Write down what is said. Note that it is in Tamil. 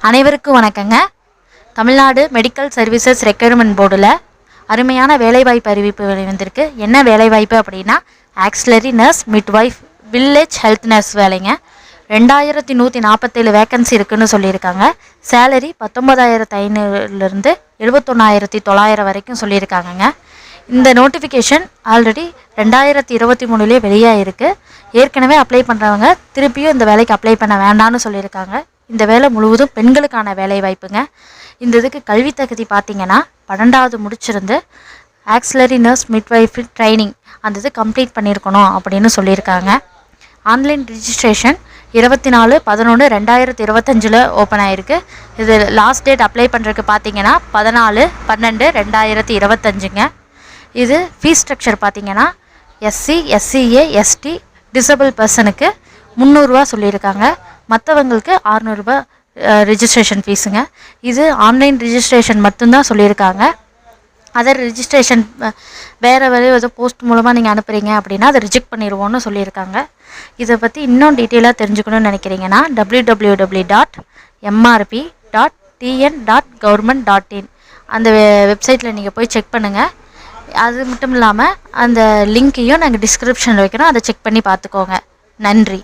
அனைவருக்கும் வணக்கங்க. தமிழ்நாடு மெடிக்கல் சர்வீசஸ் ரெக்யர்மெண்ட் போர்டில் அருமையான வேலைவாய்ப்பு அறிவிப்பு வெளிவந்திருக்கு. என்ன வேலைவாய்ப்பு அப்படின்னா auxiliary nurse, midwife, village health nurse வேலைங்க. 2147 வேக்கன்சி இருக்குதுன்னு சொல்லியிருக்காங்க. சேலரி 19,500லேருந்து 71,900 வரைக்கும் சொல்லியிருக்காங்கங்க. இந்த நோட்டிஃபிகேஷன் ஆல்ரெடி 2023 வெளியாக இருக்குது. ஏற்கனவே அப்ளை பண்ணுறவங்க திருப்பியும் இந்த வேலைக்கு அப்ளை பண்ண வேண்டாம்னு சொல்லியிருக்காங்க. இந்த வேலை முழுவதும் பெண்களுக்கான வேலை வாய்ப்புங்க. இந்த இதுக்கு கல்வி தகுதி பார்த்திங்கன்னா 12வது முடிச்சிருந்து ஆக்சிலரி நர்ஸ் மிட்வைஃப் ட்ரைனிங் அந்த இது கம்ப்ளீட் பண்ணியிருக்கணும் அப்படின்னு சொல்லியிருக்காங்க. ஆன்லைன் ரிஜிஸ்ட்ரேஷன் 24/11/2025 ஓப்பன் ஆகிருக்கு. இது லாஸ்ட் டேட் அப்ளை பண்ணுறதுக்கு பார்த்திங்கன்னா 14/12/2025ங்க. இது ஃபீஸ் ஸ்ட்ரக்சர் பார்த்திங்கன்னா SC, SCA, ST டிசபிள் பர்சனுக்கு 300 ரூபா சொல்லியிருக்காங்க. மற்றவங்களுக்கு 600 ரூபா ரிஜிஸ்ட்ரேஷன் ஃபீஸுங்க. இது ஆன்லைன் ரிஜிஸ்ட்ரேஷன் மட்டும்தான் சொல்லியிருக்காங்க. அதர் ரிஜிஸ்ட்ரேஷன் வேறு ஏதோ போஸ்ட் மூலமாக நீங்கள் அனுப்புகிறீங்க அப்படின்னா அதை ரிஜெக்ட் பண்ணிடுவோன்னு சொல்லியிருக்காங்க. இதை பற்றி இன்னும் டீட்டெயிலாக தெரிஞ்சுக்கணும்னு நினைக்கிறீங்கன்னா www.mrp.tn.government.in அந்த வெப்சைட்டில் நீங்கள் போய் செக் பண்ணுங்கள். அது மட்டும் இல்லாமல் அந்த லிங்க்கையும் நாங்கள் டிஸ்கிரிப்ஷனில் வைக்கிறோம், அதை செக் பண்ணி பார்த்துக்கோங்க. நன்றி.